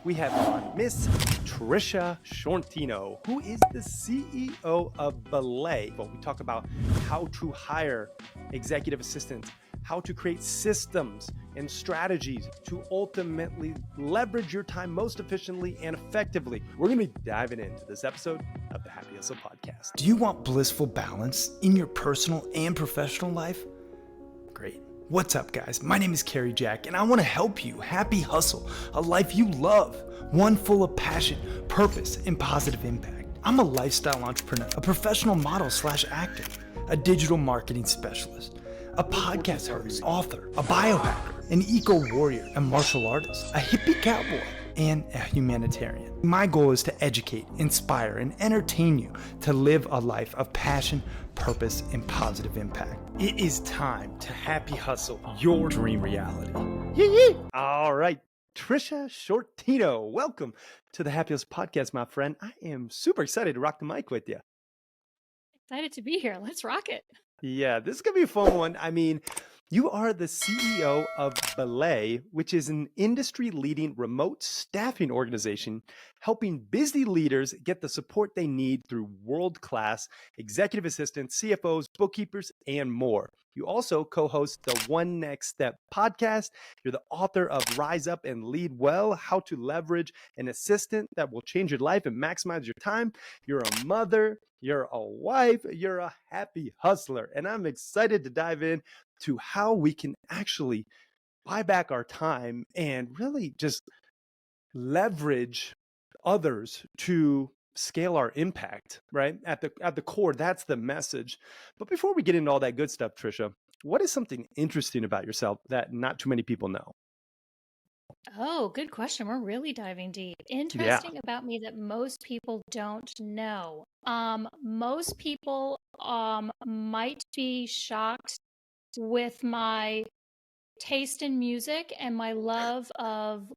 we have on Miss Tricia Sciortino, who is the CEO of Belay. Well, we talk about how to hire executive assistants, how to create systems and strategies to ultimately leverage your time most efficiently and effectively. We're going to be diving into this episode of the Happy Hustle Podcast. Do you want blissful balance in your personal and professional life? Great. What's up, guys? My name is Carrie Jack, and I want to help you happy hustle a life you love, one full of passion, purpose, and positive impact. I'm a lifestyle entrepreneur, a professional model/actor, a digital marketing specialist, a podcast host, author, a biohacker, an eco-warrior, a martial artist, a hippie cowboy, and a humanitarian. My goal is to educate, inspire, and entertain you to live a life of passion, purpose, and positive impact. It is time to happy hustle your dream reality. Yee! All right, Tricia Sciortino, welcome to the Happy Hustle Podcast, my friend. I am super excited to rock the mic with you. Excited to be here. Let's rock it. Yeah, this is going to be a fun one. I mean, you are the CEO of Belay, which is an industry-leading remote staffing organization helping busy leaders get the support they need through world-class executive assistants, CFOs, bookkeepers, and more. You also co-host the One Next Step podcast. You're the author of Rise Up and Lead Well, How to Leverage an Assistant That Will Change Your Life and Maximize Your Time. You're a mother, you're a wife, you're a happy hustler. And I'm excited to dive in to how we can actually buy back our time and really just leverage others to scale our impact, right? At the core, that's the message. But before we get into all that good stuff, Tricia, what is something interesting about yourself that not too many people know? Oh, good question. We're really diving deep. Interesting about me that most people don't know. Most people might be shocked with my taste in music and my love of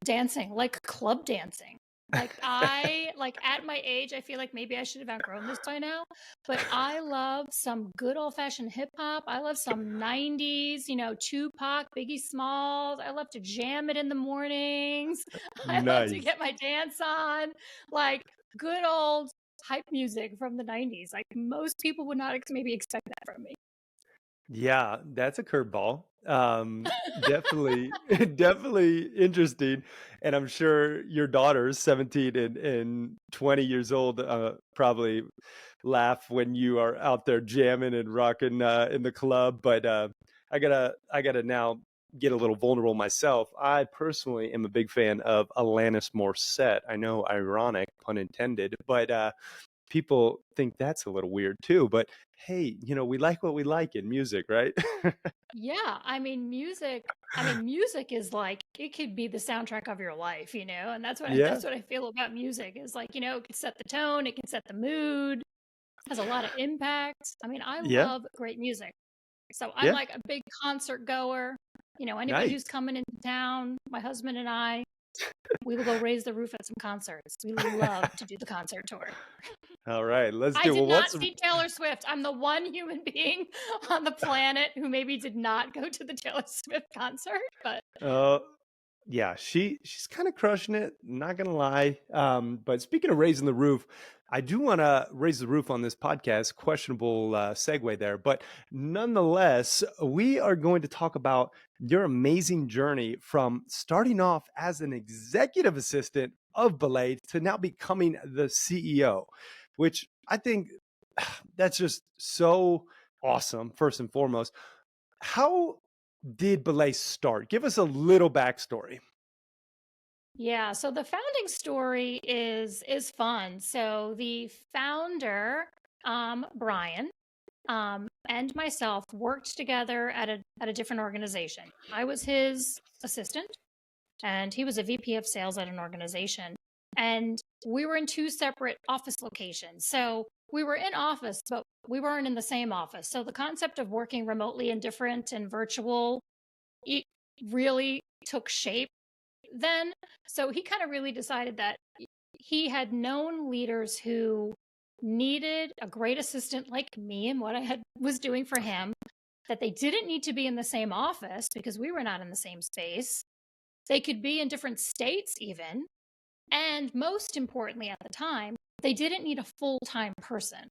dancing, like club dancing. Like at my age, I feel like maybe I should have outgrown this by now, but I love some good old fashioned hip hop. I love some 90s, Tupac, Biggie Smalls. I love to jam it in the mornings. I love to Nice. get my dance on, like good old hype music from the 90s. Like most people would not maybe expect that from me. Yeah, that's a curveball. Definitely, definitely interesting. And I'm sure your daughters, 17 and 20 years old, probably laugh when you are out there jamming and rocking in the club. But I gotta now get a little vulnerable myself. I personally am a big fan of Alanis Morissette. I know, ironic, pun intended, but people think that's a little weird too. But hey, we like what we like in music, right? Yeah, music is like it could be the soundtrack of your life, and Yeah, that's what I feel about music is like, it can set the tone, it can set the mood, has a lot of impact. I yeah, love great music. So I'm yeah. like a big concert goer. Anybody Nice. who's coming into town, my husband and I, we will go raise the roof at some concerts. We love to do the concert tour. All right, let's I do. did Well, not what's see Taylor Swift. I'm the one human being on the planet who maybe did not go to the Taylor Swift concert, but uh yeah, she's kind of crushing it, not gonna lie. But speaking of raising the roof, I do want to raise the roof on this podcast. Questionable segue there, but nonetheless, we are going to talk about your amazing journey from starting off as an executive assistant of Belay to now becoming the CEO, which I think that's just so awesome. First and foremost, how did Belay start? Give us a little backstory. yeah, so the founding story is fun. So the founder, Brian, and myself worked together at a different organization. I was his assistant, and he was a VP of sales at an organization. And we were in two separate office locations. So we were in office, but we weren't in the same office. So the concept of working remotely and different and virtual, it really took shape then. So he kind of really decided that he had known leaders who needed a great assistant like me and what was doing for him, that they didn't need to be in the same office because we were not in the same space, They could be in different states even. And most importantly at the time, they didn't need a full-time person.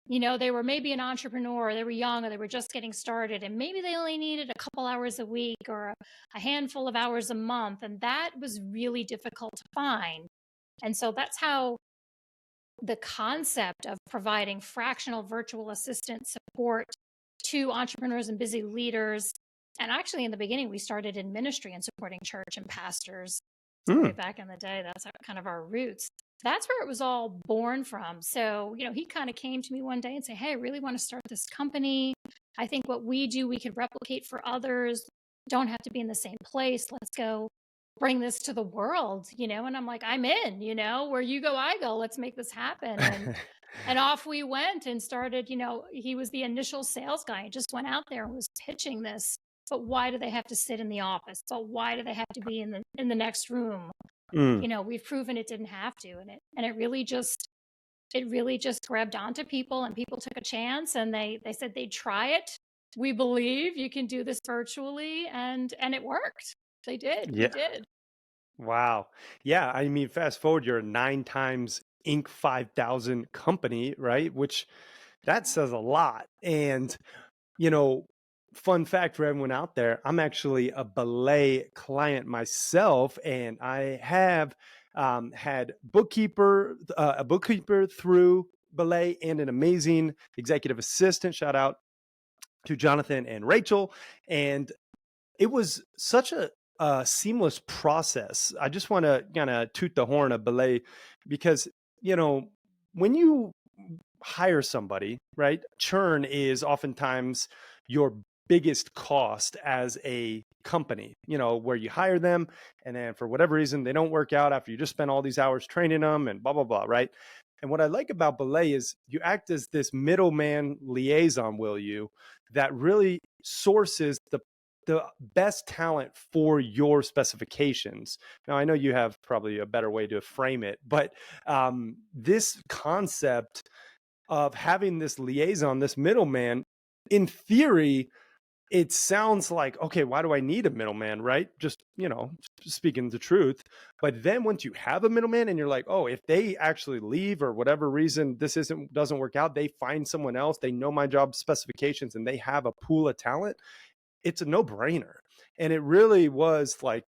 They were maybe an entrepreneur, they were young, or they were just getting started, and maybe they only needed a couple hours a week or a handful of hours a month. And that was really difficult to find. And so that's how the concept of providing fractional virtual assistant support to entrepreneurs and busy leaders. And actually, in the beginning, we started in ministry and supporting church and pastors. So way back in the day, that's kind of our roots. That's where it was all born from. So, he kind of came to me one day and said, hey, I really want to start this company. I think what we do, we could replicate for others. Don't have to be in the same place. Let's go bring this to the world, and I'm like, I'm in, where you go, I go, let's make this happen. And off we went and started, he was the initial sales guy. He just went out there and was pitching this. But why do they have to sit in the office? But why do they have to be in the next room? We've proven it didn't have to. And it really just grabbed onto people, and people took a chance, and they said they'd try it. We believe you can do this virtually, and it worked. They did. Yeah. We did. Wow. Yeah. I mean, fast forward, you're a 9 times Inc. 5,000 company, right? Which that says a lot. And, fun fact for everyone out there, I'm actually a Belay client myself, and I have had a bookkeeper through Belay, and an amazing executive assistant. Shout out to Jonathan and Rachel. And it was such a seamless process. I just want to kind of toot the horn of Belay, because, when you hire somebody, right, churn is oftentimes your biggest cost as a company, where you hire them and then for whatever reason they don't work out after you just spent all these hours training them and blah, blah, blah, right? And what I like about Belay is you act as this middleman liaison, will you, that really sources the best talent for your specifications. Now, I know you have probably a better way to frame it, but this concept of having this liaison, this middleman, in theory, it sounds like, okay, why do I need a middleman, right? Just, speaking the truth. But then once you have a middleman and you're like, oh, if they actually leave or whatever reason doesn't work out, they find someone else, they know my job specifications, and they have a pool of talent, it's a no-brainer. And it really was like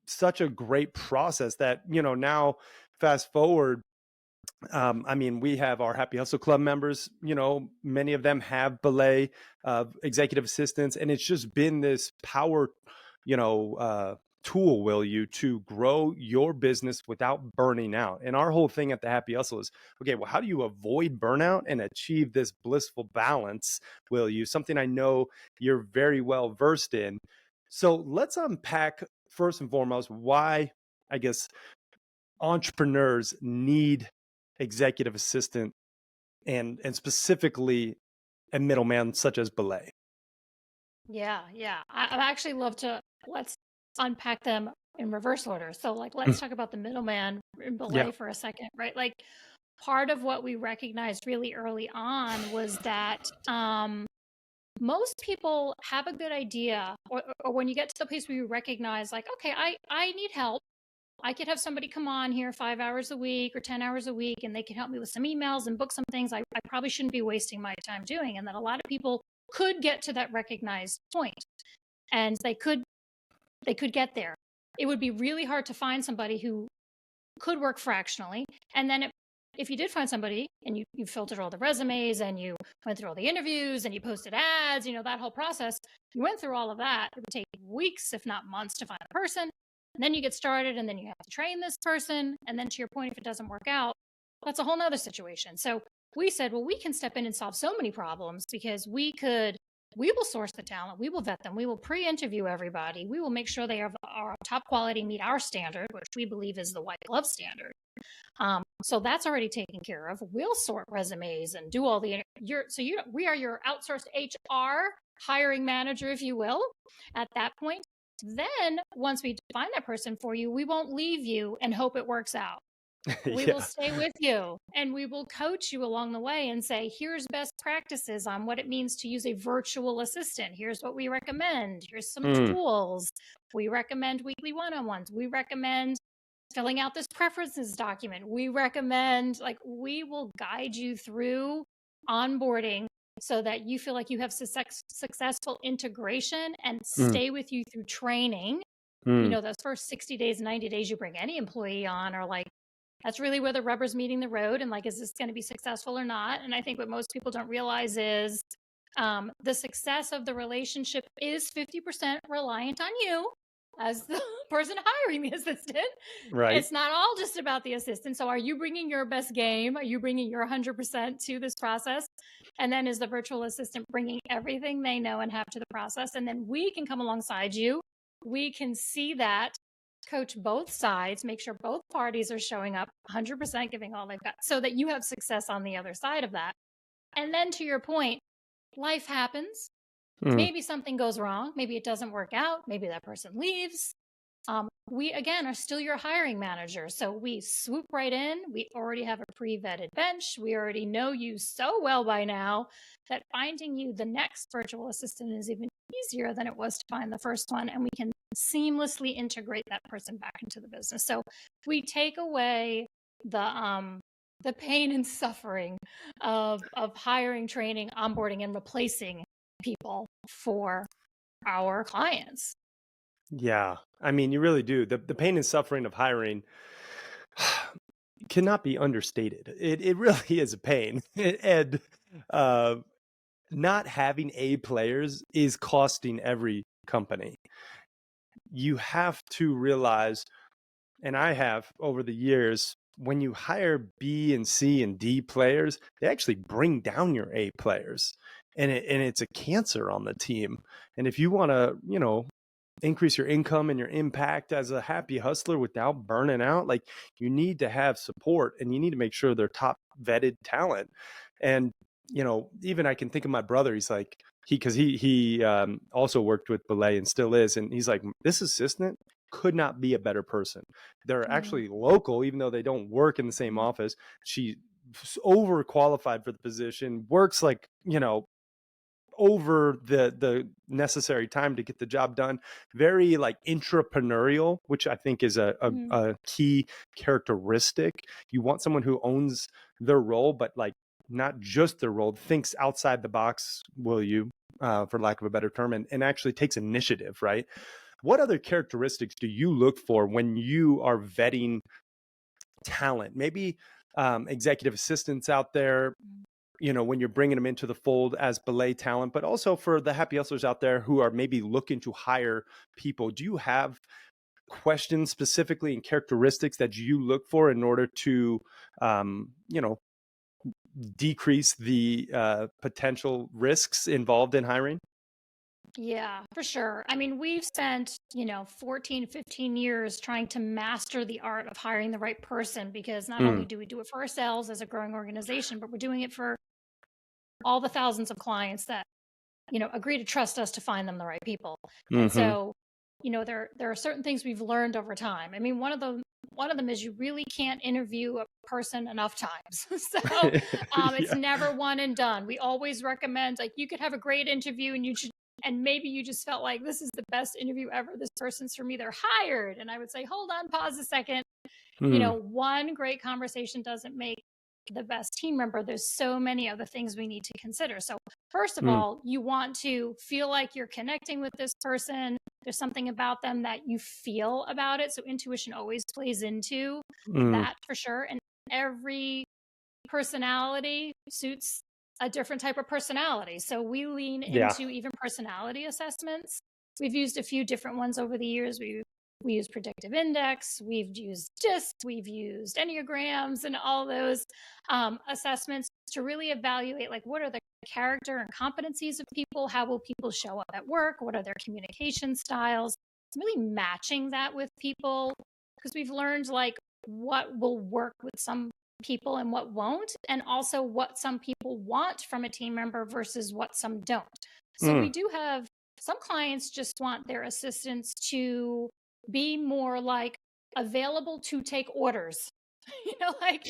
such a great process that, now fast forward, I mean, we have our Happy Hustle Club members, many of them have Belay executive assistants, and it's just been this power, tool, will you, to grow your business without burning out. And our whole thing at the Happy Hustle is, okay, well, how do you avoid burnout and achieve this blissful balance, will you? Something I know you're very well versed in. So let's unpack first and foremost why, I guess, entrepreneurs need executive assistant and specifically a middleman such as Belay. Yeah. I actually love to, let's unpack them in reverse order. So let's talk about the middleman in Belay for a second, right? Like, part of what we recognized really early on was that most people have a good idea, or when you get to the place where you recognize, like, okay, I need help. I could have somebody come on here 5 hours a week or 10 hours a week, and they can help me with some emails and book some things I probably shouldn't be wasting my time doing. And that a lot of people could get to that recognized point, and they could get there. It would be really hard to find somebody who could work fractionally. And then if you did find somebody and you filtered all the resumes and you went through all the interviews and you posted ads, that whole process, you went through all of that, it would take weeks, if not months, to find a person. And then you get started, and then you have to train this person. And then, to your point, if it doesn't work out, that's a whole nother situation. So we said, well, we can step in and solve so many problems, because we will source the talent, we will vet them, we will pre-interview everybody, we will make sure they are top quality, meet our standard, which we believe is the white glove standard. So that's already taken care of. We'll sort resumes and do all the we are your outsourced HR hiring manager, if you will, at that point. Then once we find that person for you, we won't leave you and hope it works out. We will Yeah. stay with you and we will coach you along the way and say, here's best practices on what it means to use a virtual assistant. Here's what we recommend. Here's some Mm, tools. We recommend weekly one-on-ones. We recommend filling out this preferences document. We recommend, like, we will guide you through onboarding so that you feel like you have successful integration and mm, stay with you through training. You mm. know, those first 60 days, 90 days you bring any employee on are like, that's really where the rubber's meeting the road. And like, is this going to be successful or not? And I think what most people don't realize is the success of the relationship is 50% reliant on you as the person hiring the assistant. Right. It's not all just about the assistant. So are you bringing your best game? Are you bringing your 100% to this process? And then is the virtual assistant bringing everything they know and have to the process? And then we can come alongside you. We can see that, coach both sides, make sure both parties are showing up 100%, giving all they've got so that you have success on the other side of that. And then to your point, life happens. Mm. Maybe something goes wrong. Maybe it doesn't work out. Maybe that person leaves. We, again, are still your hiring manager. So we swoop right in. We already have a pre-vetted bench. We already know you so well by now that finding you the next virtual assistant is even easier than it was to find the first one. And we can seamlessly integrate that person back into the business. So we take away the pain and suffering of hiring, training, onboarding, and replacing people for our clients. Yeah. I mean, you really do. The pain and suffering of hiring cannot be understated. It really is a pain. And uh, not having A players is costing every company. You have to realize, and I have over the years, when you hire B and C and D players, they actually bring down your A players. And it's a cancer on the team. And if you want to, increase your income and your impact as a happy hustler without burning out, like, you need to have support and you need to make sure they're top vetted talent. And even I can think of my brother. He's like, he also worked with Belay and still is, and he's like, this assistant could not be a better person. They're Mm. actually local, even though they don't work in the same office. She's overqualified for the position, works like, over the necessary time to get the job done. Very like entrepreneurial, which I think is Mm. a key characteristic. You want someone who owns their role, but like not just their role, thinks outside the box, will you, for lack of a better term, and actually takes initiative, right? What other characteristics do you look for when you are vetting talent? Maybe executive assistants out there, when you're bringing them into the fold as Belay talent, but also for the happy hustlers out there who are maybe looking to hire people. Do you have questions specifically and characteristics that you look for in order to, decrease the potential risks involved in hiring? Yeah, for sure. I mean, we've spent, 14, 15 years trying to master the art of hiring the right person because not only Mm, do we do it for ourselves as a growing organization, but we're doing it for all the thousands of clients that, agree to trust us to find them the right people. And mm-hmm. so, there are certain things we've learned over time. I mean, one of them is you really can't interview a person enough times. So it's Yeah. never one and done. We always recommend, like, you could have a great interview and maybe you just felt like this is the best interview ever. This person's for me. They're hired. And I would say, hold on, pause a second. Mm, One great conversation doesn't make the best team member. There's so many other things we need to consider. So, first of mm, all, you want to feel like you're connecting with this person. There's something about them that you feel about it. So, intuition always plays into mm. that for sure. And every personality suits a different type of personality. So, we lean Yeah. into even personality assessments. We've used a few different ones over the years. We use predictive index, we've used DISC, we've used enneagrams and all those assessments to really evaluate, like, what are the character and competencies of people, how will people show up at work, what are their communication styles, really matching that with people, because we've learned, like, what will work with some people and what won't, and also what some people want from a team member versus what some don't. So we Mm, do have some clients just want their assistants to be more like available to take orders. Like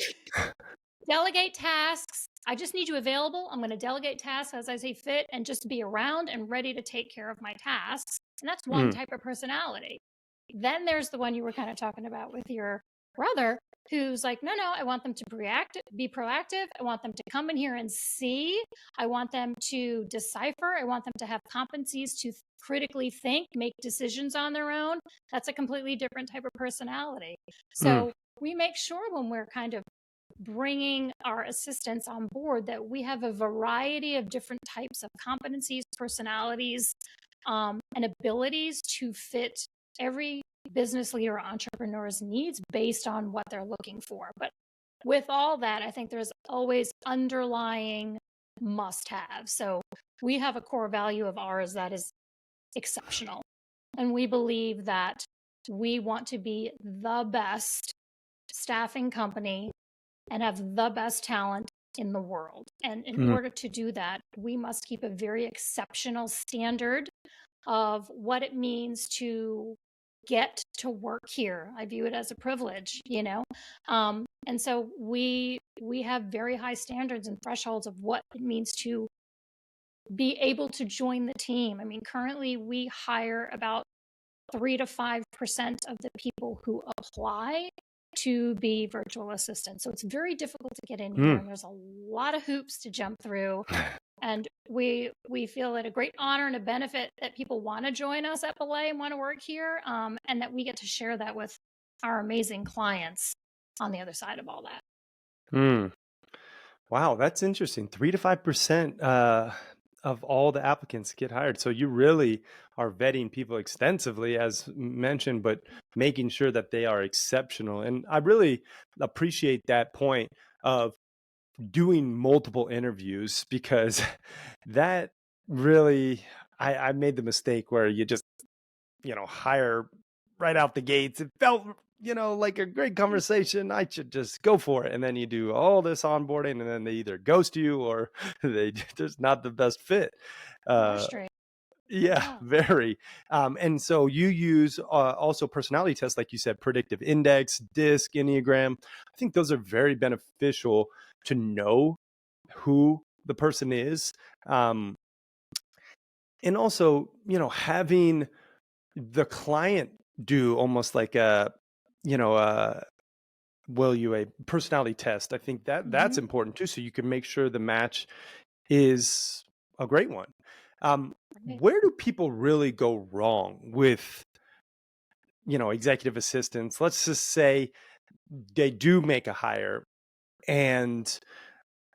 delegate tasks. I just need you available. I'm going to delegate tasks as I see fit and just be around and ready to take care of my tasks. And that's one type of personality. Then there's the one you were kind of talking about with your brother, who's like, no, I want them to be proactive. I want them to come in here and see. I want them to decipher. I want them to have competencies to critically think, make decisions on their own. That's a completely different type of personality. So we make sure when we're kind of bringing our assistants on board that we have a variety of different types of competencies, personalities, and abilities to fit every business leader or entrepreneur's needs based on what they're looking for. But with all that, I think there's always underlying must-have. So we have a core value of ours that is exceptional. And we believe that we want to be the best staffing company and have the best talent in the world. And in order to do that, we must keep a very exceptional standard of what it means to get to work here. I view it as a privilege, and so we have very high standards and thresholds of what it means to be able to join the team. I mean, currently we hire about 3 to 5% of the people who apply to be virtual assistants. So it's very difficult to get in here, and there's a lot of hoops to jump through. And we feel it a great honor and a benefit that people want to join us at Belay and want to work here, and that we get to share that with our amazing clients on the other side of all that. Wow, that's interesting. 3 to 5% of all the applicants get hired. So you really are vetting people extensively, as mentioned, but making sure that they are exceptional. And I really appreciate that point of doing multiple interviews, because that really, I made the mistake where you just, hire right out the gates. It felt, like a great conversation. I should just go for it. And then you do all this onboarding, and then they either ghost you or they just not the best fit. Frustrating. Yeah, very. And so you use also personality tests, like you said, predictive index, DISC, Enneagram. I think those are very beneficial to know who the person is. And also, having the client do almost like a personality test. I think that that's important too, so you can make sure the match is a great one. Where do people really go wrong with executive assistants? Let's just say they do make a hire and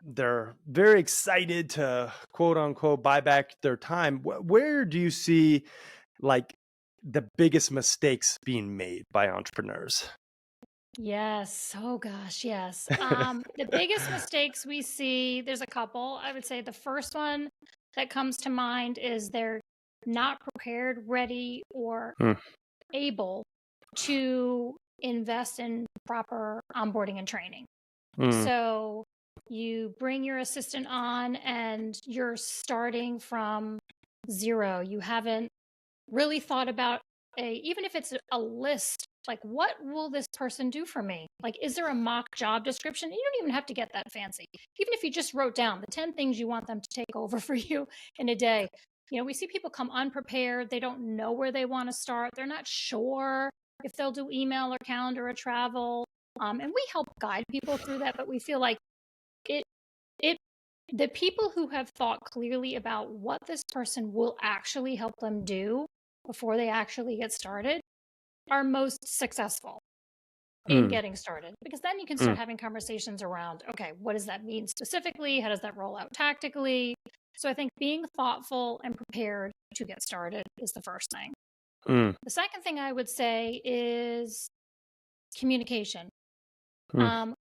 they're very excited to quote unquote buy back their time. Where do you see like the biggest mistakes being made by entrepreneurs? Yes. Oh gosh, yes. The biggest mistakes we see, there's a couple. I would say the first one that comes to mind is they're not prepared, ready, or able to invest in proper onboarding and training. So you bring your assistant on and you're starting from zero. You haven't really thought about even if it's a list, like what will this person do for me? Like, is there a mock job description? You don't even have to get that fancy. Even if you just wrote down the 10 things you want them to take over for you in a day. We see people come unprepared. They don't know where they want to start. They're not sure if they'll do email or calendar or travel. And we help guide people through that, but we feel like the people who have thought clearly about what this person will actually help them do before they actually get started are most successful in getting started, because then you can start having conversations around, okay, what does that mean specifically? How does that roll out tactically? So I think being thoughtful and prepared to get started is the first thing. The second thing I would say is communication.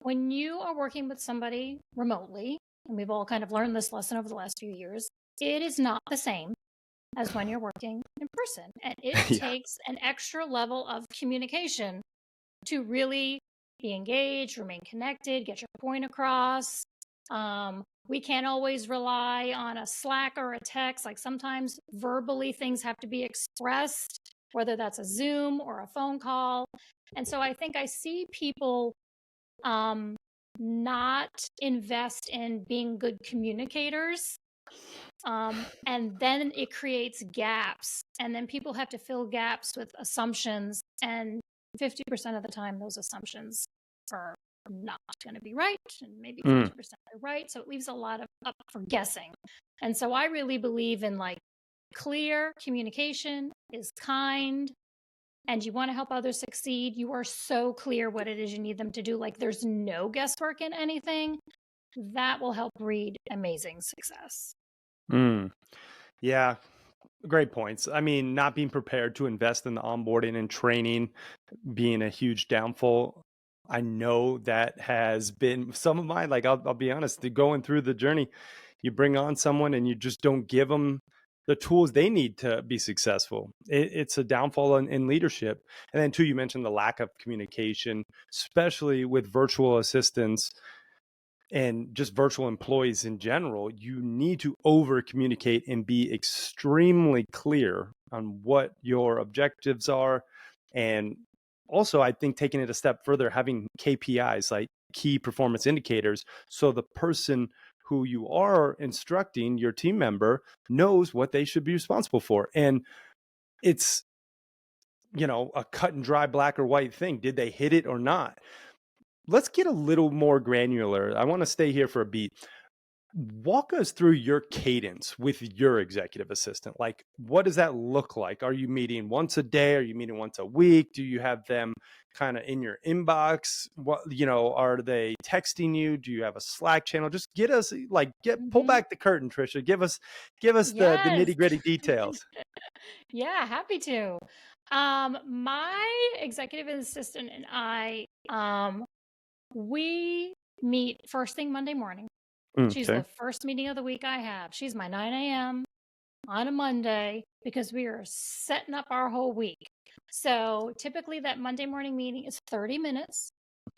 When you are working with somebody remotely, and we've all kind of learned this lesson over the last few years, it is not the same as when you're working in person. And it takes an extra level of communication to really be engaged, remain connected, get your point across. We can't always rely on a Slack or a text. Like sometimes verbally things have to be expressed, whether that's a Zoom or a phone call. And so I think I see people not invest in being good communicators. And then it creates gaps, and then people have to fill gaps with assumptions. And 50% of the time, those assumptions are not going to be right, and maybe 50% are right. So it leaves a lot of up for guessing. And so I really believe in like clear communication is kind, and you want to help others succeed. You are so clear what it is you need them to do. Like there's no guesswork in anything. That will help breed amazing success. Yeah, great points. I mean, not being prepared to invest in the onboarding and training being a huge downfall. I know that has been some of mine. Like, I'll be honest, going through the journey, you bring on someone and you just don't give them the tools they need to be successful. It's a downfall in leadership. And then, too, you mentioned the lack of communication, especially with virtual assistants and just virtual employees in general. You need to over communicate and be extremely clear on what your objectives are. And also, I think taking it a step further, having KPIs, like key performance indicators, so the person who you are instructing, your team member, knows what they should be responsible for. And it's, a cut and dry black or white thing. Did they hit it or not? Let's get a little more granular. I want to stay here for a beat. Walk us through your cadence with your executive assistant. Like, what does that look like? Are you meeting once a day? Are you meeting once a week? Do you have them kind of in your inbox? What, are they texting you? Do you have a Slack channel? Just get us pull back the curtain, Tricia. Give us the Yes. nitty-gritty details. Yeah, happy to. My executive assistant and I, we meet first thing Monday morning. She's Okay. the first meeting of the week I have. She's my 9 a.m. on a Monday because we are setting up our whole week. So typically that Monday morning meeting is 30 minutes.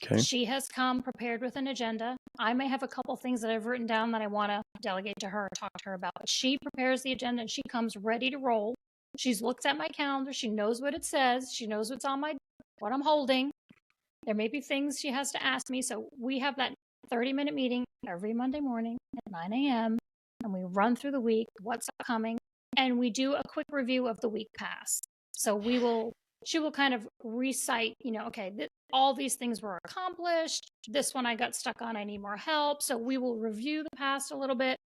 Okay. She has come prepared with an agenda. I may have a couple things that I've written down that I want to delegate to her or talk to her about. But she prepares the agenda and she comes ready to roll. She's looked at my calendar. She knows what it says. She knows what I'm holding. There may be things she has to ask me. So we have that 30-minute meeting every Monday morning at 9 a.m. and we run through the week, what's upcoming, and we do a quick review of the week past. So she will kind of recite, okay, all these things were accomplished. This one I got stuck on, I need more help. So we will review the past a little bit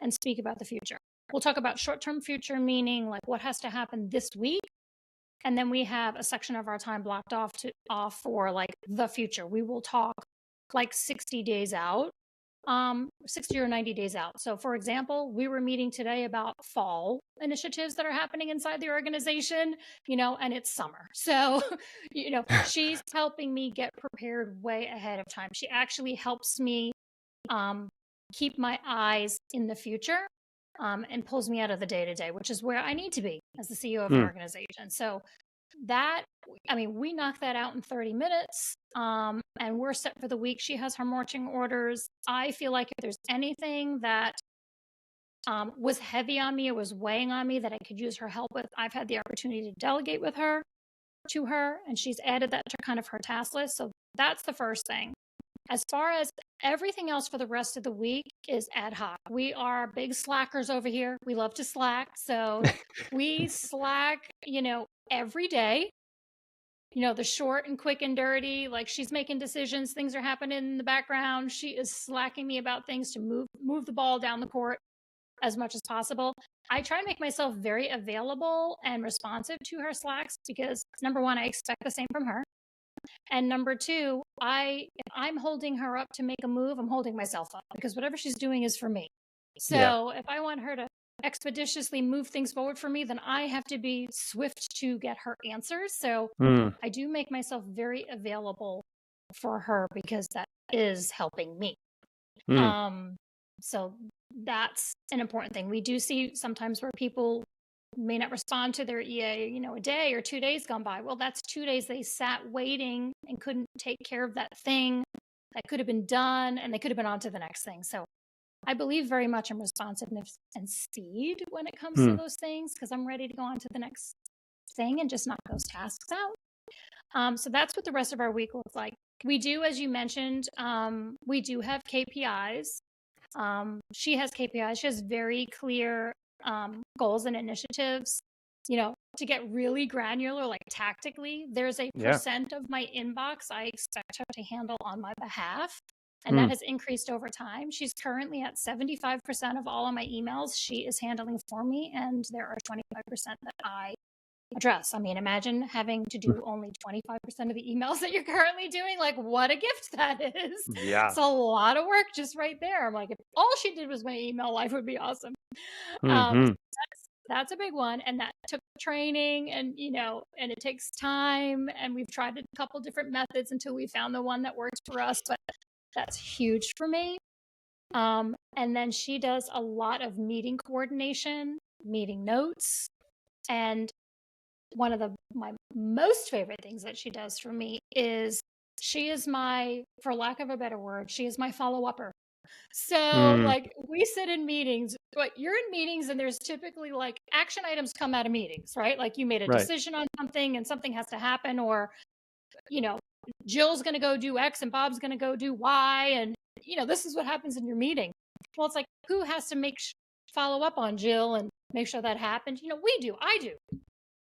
and speak about the future. We'll talk about short-term future, meaning like what has to happen this week. And then we have a section of our time blocked off for like the future. We will talk like 60 days out, 60 or 90 days out. So for example, we were meeting today about fall initiatives that are happening inside the organization, and it's summer. So, she's helping me get prepared way ahead of time. She actually helps me keep my eyes in the future and pulls me out of the day-to-day, which is where I need to be as the CEO of an organization. So we knock that out in 30 minutes and we're set for the week. She has her marching orders. I feel like if there's anything that was heavy on me or was weighing on me that I could use her help with, I've had the opportunity to delegate to her, and she's added that to kind of her task list. So that's the first thing. As far as everything else for the rest of the week is ad hoc. We are big slackers over here. We love to slack. So we slack, every day. The short and quick and dirty, like she's making decisions, things are happening in the background. She is slacking me about things to move the ball down the court as much as possible. I try to make myself very available and responsive to her slacks because number one, I expect the same from her. And number two, if I'm holding her up to make a move, I'm holding myself up because whatever she's doing is for me. So if I want her to expeditiously move things forward for me, then I have to be swift to get her answers. So I do make myself very available for her because that is helping me. So that's an important thing. We do see sometimes where people may not respond to their EA, a day or 2 days gone by. Well, that's 2 days they sat waiting and couldn't take care of that thing that could have been done, and they could have been on to the next thing. So I believe very much in responsiveness and speed when it comes to those things because I'm ready to go on to the next thing and just knock those tasks out. So that's what the rest of our week looks like. We do, as you mentioned, we do have KPIs. She has KPIs. She has very clear goals and initiatives. To get really granular, like tactically, there's a Yeah. percent of my inbox I expect her to handle on my behalf. And that Mm. has increased over time. She's currently at 75% of all of my emails she is handling for me. And there are 25% that I address. I mean, imagine having to do only 25% of the emails that you're currently doing. Like, what a gift that is. Yeah. It's a lot of work just right there. I'm like, if all she did was my email, life would be awesome. Hmm. That's a big one. And that took training and, and it takes time. And we've tried a couple different methods until we found the one that works for us. But that's huge for me. And then she does a lot of meeting coordination, meeting notes, and one of my most favorite things that she does for me is she is my, for lack of a better word, she is my follow-upper. So Mm. like we sit in meetings, but you're in meetings and there's typically like action items come out of meetings, right? Like you made a Right. decision on something and something has to happen, or, you know, Jill's going to go do X and Bob's going to go do Y. And, this is what happens in your meeting. Well, it's like, who has to follow up on Jill and make sure that happens? We do, I do.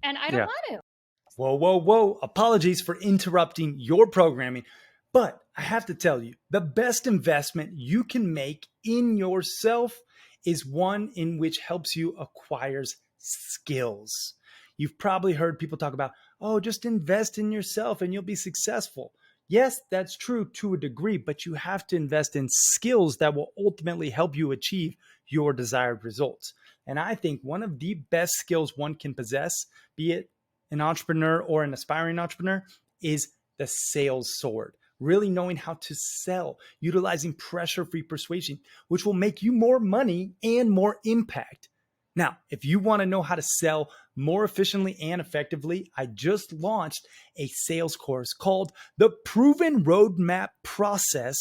And I don't Yeah. want to. Whoa, whoa, whoa. Apologies for interrupting your programming, but I have to tell you, the best investment you can make in yourself is one in which helps you acquire skills. You've probably heard people talk about, oh, just invest in yourself and you'll be successful. Yes, that's true to a degree, but you have to invest in skills that will ultimately help you achieve your desired results. And I think one of the best skills one can possess, be it an entrepreneur or an aspiring entrepreneur, is the sales sword. Really knowing how to sell, utilizing pressure free persuasion, which will make you more money and more impact. Now, if you want to know how to sell more efficiently and effectively, I just launched a sales course called The Proven Roadmap Process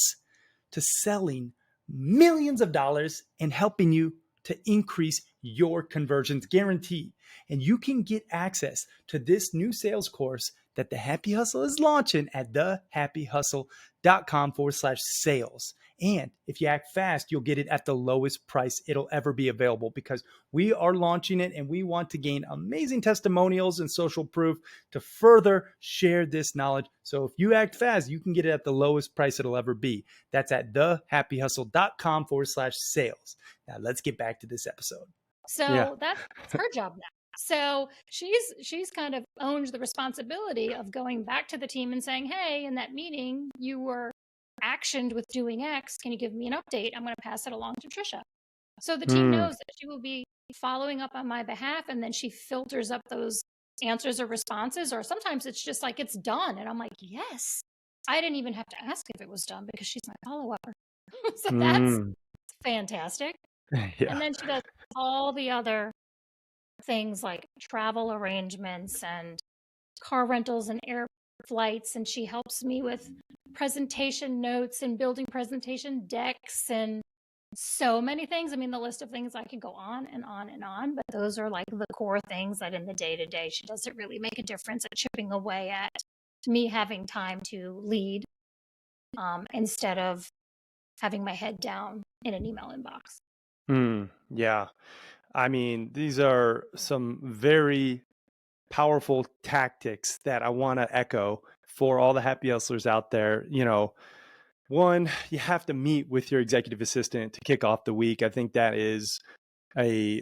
to Selling Millions of Dollars and helping you to increase your conversions guaranteed. And you can get access to this new sales course that the Happy Hustle is launching at thehappyhustle.com/sales. And if you act fast, you'll get it at the lowest price it'll ever be available, because we are launching it and we want to gain amazing testimonials and social proof to further share this knowledge. So if you act fast, you can get it at the lowest price it'll ever be. That's at thehappyhustle.com/sales. Now let's get back to this episode. Yeah. So that's her job now. So she's kind of owned the responsibility of going back to the team and saying, hey, in that meeting, you were actioned with doing X. Can you give me an update? I'm going to pass it along to Tricia. So the team Mm. knows that she will be following up on my behalf, and then she filters up those answers or responses, or sometimes it's just like it's done. And I'm like, yes, I didn't even have to ask if it was done because she's my follow-upper. So that's Mm. fantastic. Yeah. And then she does all the other things like travel arrangements and car rentals and air flights. And she helps me with presentation notes and building presentation decks and so many things. I mean, the list of things, I could go on and on and on, but those are like the core things that in the day to day, she doesn't really make a difference at chipping away at me having time to lead instead of having my head down in an email inbox. Yeah. I mean, these are some very powerful tactics that I want to echo for all the happy hustlers out there. One, you have to meet with your executive assistant to kick off the week. I think that is a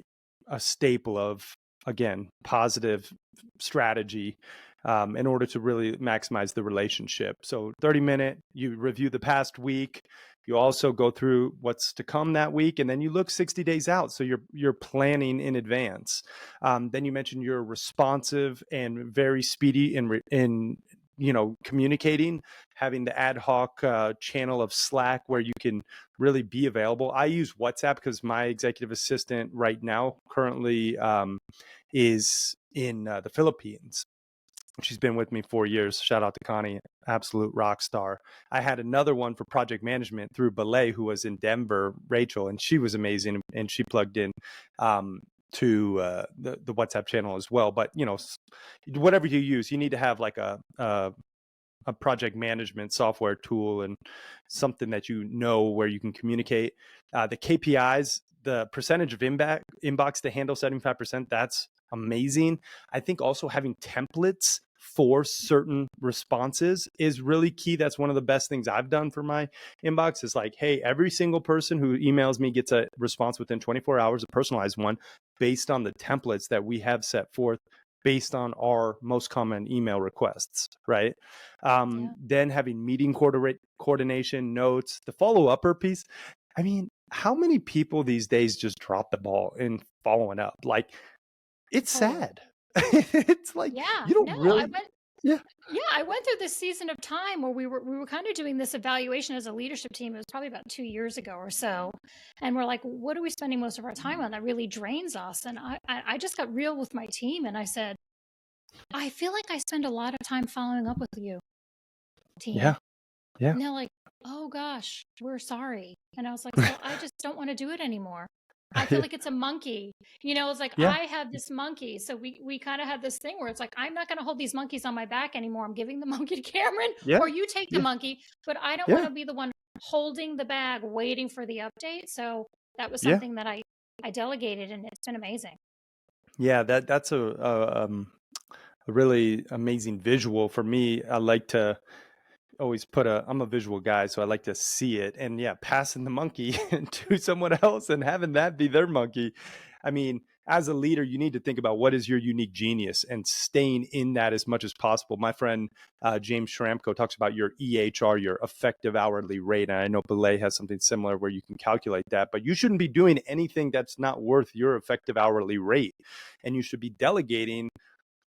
staple of, again, positive strategy in order to really maximize the relationship. So 30-minute, you review the past week. You also go through what's to come that week, and then you look 60 days out. So you're planning in advance. Then you mentioned you're responsive and very speedy in communicating, having the ad hoc channel of Slack where you can really be available. I use WhatsApp because my executive assistant right now currently is in the Philippines. She's been with me 4 years. Shout out to Connie, absolute rock star. I had another one for project management through Belay, who was in Denver, Rachel, and she was amazing, and she plugged in. to the WhatsApp channel as well. But whatever you use, you need to have like a project management software tool and something that where you can communicate. The KPIs, the percentage of inbox to handle 75%, that's amazing. I think also having templates for certain responses is really key. That's one of the best things I've done for my inbox is like, hey, every single person who emails me gets a response within 24 hours, a personalized one based on the templates that we have set forth based on our most common email requests, right? Then having meeting coordination, notes, the follow-upper piece. I mean, how many people these days just drop the ball in following up? Like, it's Totally. sad. It's like Yeah. you don't No, really. Yeah. I went through this season of time where we were kind of doing this evaluation as a leadership team. It was probably about 2 years ago or so. And we're like, what are we spending most of our time on that really drains us? And I just got real with my team and I said, I feel like I spend a lot of time following up with you, team. Yeah. Yeah. And they're like, oh gosh, we're sorry. And I was like, so I just don't want to do it anymore. I feel like it's a monkey. It's like Yeah. I have this monkey. So we kind of have this thing where it's like, I'm not going to hold these monkeys on my back anymore. I'm giving the monkey to Cameron, Yeah. or you take the Yeah. monkey, but I don't want Yeah. to be the one holding the bag waiting for the update. So that was Yeah. something that I delegated and it's been amazing. Yeah. That's a really amazing visual for me. I like to always I'm a visual guy, so I like to see it. And yeah, passing the monkey to someone else and having that be their monkey. I mean, as a leader, you need to think about what is your unique genius and staying in that as much as possible. My friend James Shramko talks about your EHR, your effective hourly rate. And I know Belay has something similar where you can calculate that, but you shouldn't be doing anything that's not worth your effective hourly rate. And you should be delegating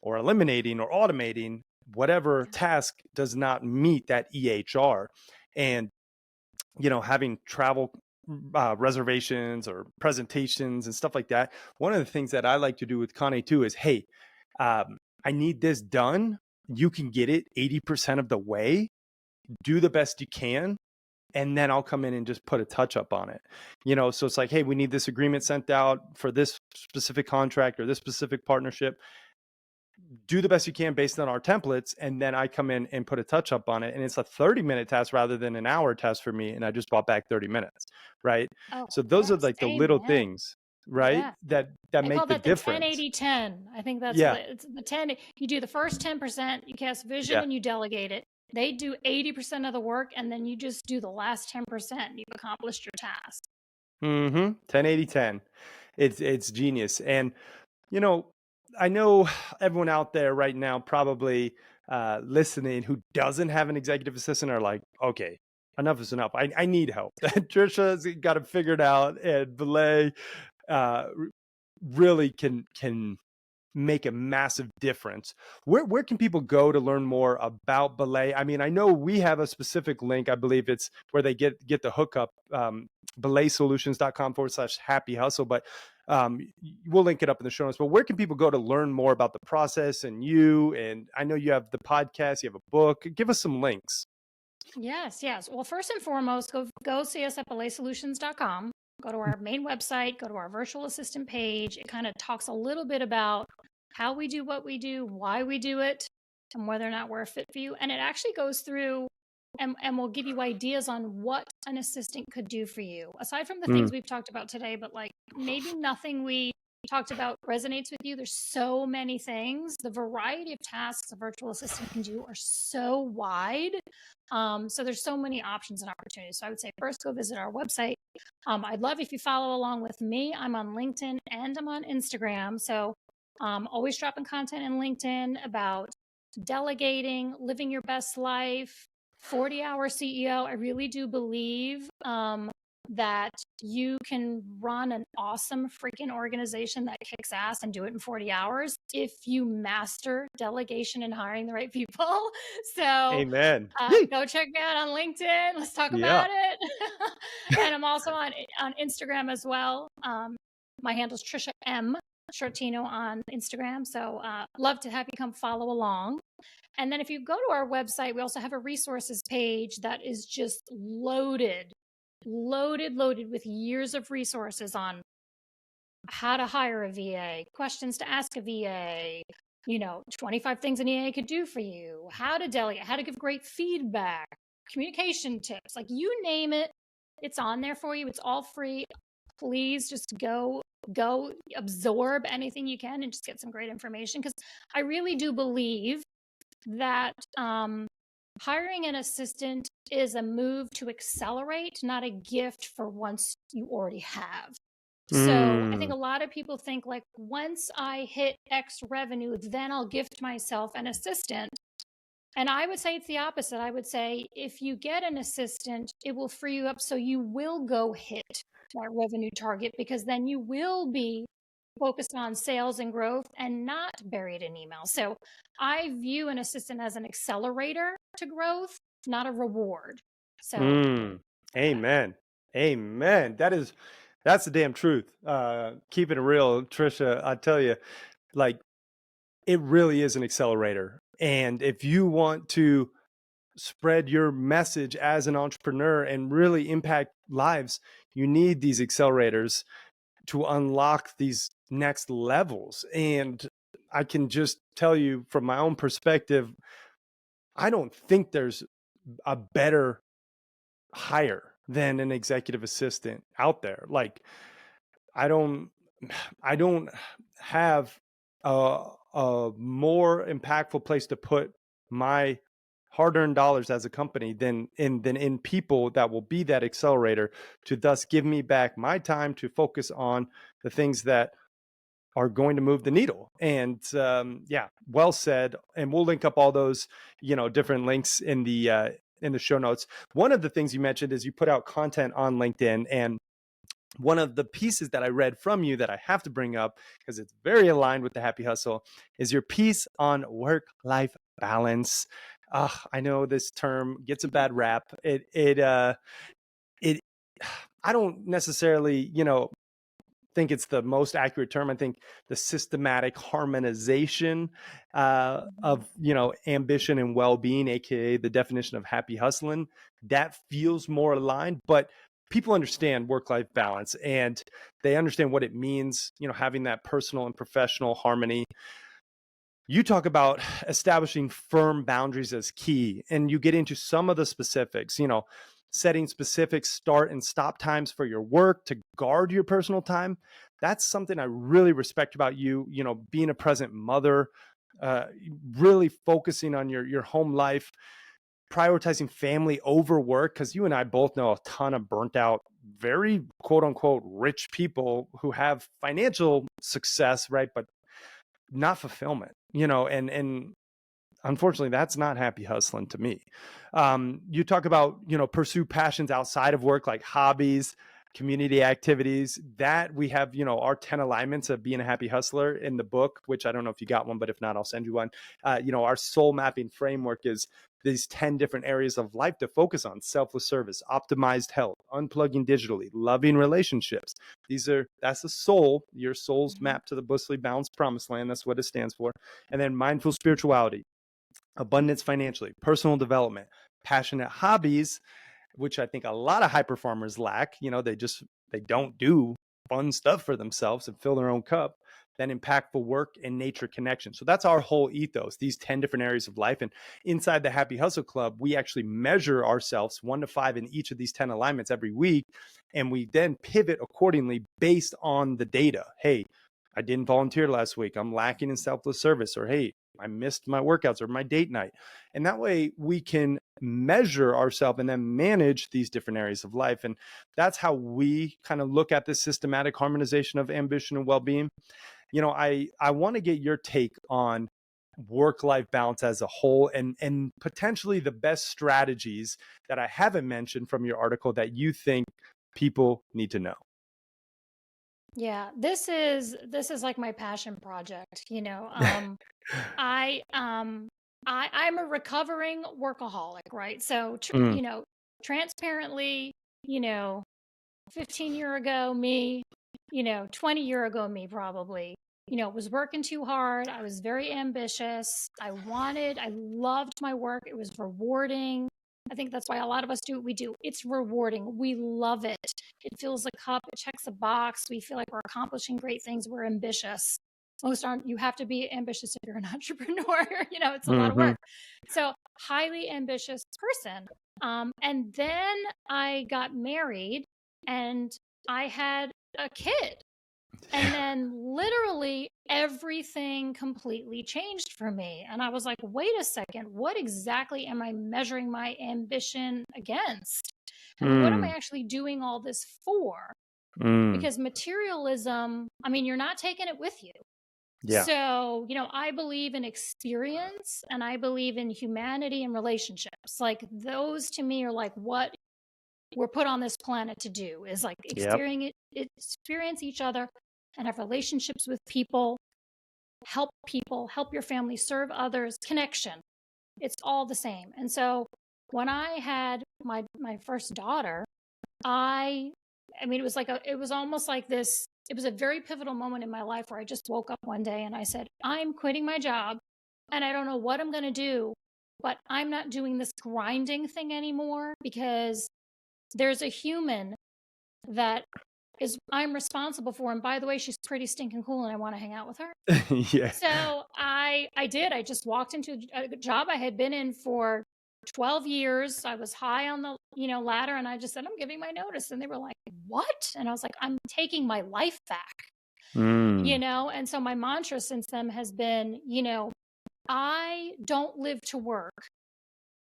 or eliminating or automating whatever task does not meet that EHR. And, having travel reservations or presentations and stuff like that. One of the things that I like to do with Connie too is, hey, I need this done. You can get it 80% of the way. Do the best you can. And then I'll come in and just put a touch up on it. So it's like, hey, we need this agreement sent out for this specific contract or this specific partnership. Do the best you can based on our templates, and then I come in and put a touch up on it, and it's a 30-minute task rather than an hour task for me, and I just bought back 30 minutes, right? Oh, So those are yes. like the little Amen. things, right, Yeah. that I call make the that the ten difference. 80 10. I think that's Yeah. what it's the 10. You do the first 10%, you cast vision Yeah. and you delegate it. They do 80% of the work and then you just do the last 10%. You've accomplished your task. 10 80 10. It's genius. And I know everyone out there right now probably listening who doesn't have an executive assistant are like, okay, enough is enough. I need help. Tricia's got it figured out, and Belay really can make a massive difference. Where can people go to learn more about Belay? I mean, I know we have a specific link. I believe it's where they get the hookup, belaysolutions.com/happy hustle. But we'll link it up in the show notes. But where can people go to learn more about the process and you? And I know you have the podcast, you have a book. Give us some links. Yes. Well, first and foremost, go see us at belaysolutions.com. Go to our main website, go to our virtual assistant page. It kind of talks a little bit about how we do what we do, why we do it, and whether or not we're a fit for you. And it actually goes through and will give you ideas on what an assistant could do for you. Aside from the things we've talked about today, but like maybe nothing we talked about resonates with you. There's so many things. The variety of tasks a virtual assistant can do are so wide. So there's so many options and opportunities. So I would say first go visit our website. I'd love if you follow along with me. I'm on LinkedIn and I'm on Instagram. So always dropping content in LinkedIn about delegating, living your best life, 40-hour CEO. I really do believe that you can run an awesome freaking organization that kicks ass and do it in 40 hours if you master delegation and hiring the right people. So Amen. go check me out on LinkedIn. Let's talk Yeah. about it. And I'm also on Instagram as well. My handle is Tricia M. Sciortino on Instagram. So love to have you come follow along. And then if you go to our website, we also have a resources page that is just loaded with years of resources on how to hire a VA, questions to ask a VA, 25 things an EA could do for you, how to delegate, how to give great feedback, communication tips, like you name it, it's on there for you. It's all free. Please just go absorb anything you can and just get some great information, because I really do believe that hiring an assistant is a move to accelerate, not a gift for once you already have. So I think a lot of people think like, once I hit X revenue, then I'll gift myself an assistant. And I would say it's the opposite. I would say if you get an assistant, it will free you up so you will go hit that revenue target, because then you will be focused on sales and growth and not buried in email. So I view an assistant as an accelerator to growth, not a reward. So Amen. Amen. That's the damn truth. Keeping it real, Tricia, I tell you, like, it really is an accelerator. And if you want to spread your message as an entrepreneur and really impact lives, you need these accelerators to unlock these next levels. And I can just tell you from my own perspective, I don't think there's a better hire than an executive assistant out there. Like, I don't I don't have a more impactful place to put my hard-earned dollars as a company than in people that will be that accelerator to thus give me back my time to focus on the things that are going to move the needle. And yeah, well said. And we'll link up all those, different links in the show notes. One of the things you mentioned is you put out content on LinkedIn, and one of the pieces that I read from you that I have to bring up because it's very aligned with the Happy Hustle is your piece on work-life balance. I know this term gets a bad rap. It I don't necessarily, think it's the most accurate term. I think the systematic harmonization of ambition and well-being, aka the definition of happy hustling, that feels more aligned. But people understand work-life balance, and they understand what it means, having that personal and professional harmony. You talk about establishing firm boundaries as key, and you get into some of the specifics, setting specific start and stop times for your work to guard your personal time. That's something I really respect about you, being a present mother, really focusing on your home life, prioritizing family over work, because you and I both know a ton of burnt out, very quote unquote rich people who have financial success, right? But not fulfillment, and unfortunately that's not happy hustling to me. You talk about, pursue passions outside of work, like hobbies, community activities, that we have, our 10 alignments of being a happy hustler in the book, which I don't know if you got one, but if not, I'll send you one. Our soul mapping framework is these 10 different areas of life to focus on: selfless service, optimized health, unplugging digitally, loving relationships. That's the soul. Your soul's mapped to the blissfully balanced promised land. That's what it stands for. And then mindful spirituality, abundance financially, personal development, passionate hobbies, which I think a lot of high performers lack. They don't do fun stuff for themselves and fill their own cup. Then impactful work and nature connection. So that's our whole ethos, these 10 different areas of life. And inside the Happy Hustle Club, we actually measure ourselves 1 to 5 in each of these 10 alignments every week. And we then pivot accordingly based on the data. Hey, I didn't volunteer last week. I'm lacking in selfless service. Or, hey, I missed my workouts or my date night. And that way we can measure ourselves and then manage these different areas of life. And that's how we kind of look at this systematic harmonization of ambition and well-being. I want to get your take on work-life balance as a whole, and potentially the best strategies that I haven't mentioned from your article that you think people need to know. yeah, this is like my passion project. I'm a recovering workaholic, right? So, Mm. transparently, you know, 15-year ago me, 20-year ago me probably, was working too hard. I was very ambitious. I loved my work. It was rewarding. I think that's why a lot of us do what we do. It's rewarding. We love it. It fills a cup. It checks a box. We feel like we're accomplishing great things. We're ambitious. Most aren't. You have to be ambitious if you're an entrepreneur. It's a lot of work. So highly ambitious person. And then I got married and I had a kid. And then literally everything completely changed for me. And I was like, wait a second, what exactly am I measuring my ambition against? And what am I actually doing all this for? Because materialism, I mean, you're not taking it with you. Yeah. So, I believe in experience and I believe in humanity and relationships. Like those to me are like what we're put on this planet to do is like experience each other and have relationships with people, help your family, serve others, connection. It's all the same. And so when I had my first daughter, I mean, it was almost like this. It was a very pivotal moment in my life where I just woke up one day and I said, I'm quitting my job and I don't know what I'm going to do, but I'm not doing this grinding thing anymore because there's a human that I'm responsible for. And by the way, she's pretty stinking cool and I want to hang out with her. Yeah. So I did. I just walked into a job I had been in for 12 years. I was high on the, ladder and I just said, I'm giving my notice. And they were like, what? And I was like, I'm taking my life back, and so my mantra since then has been, I don't live to work.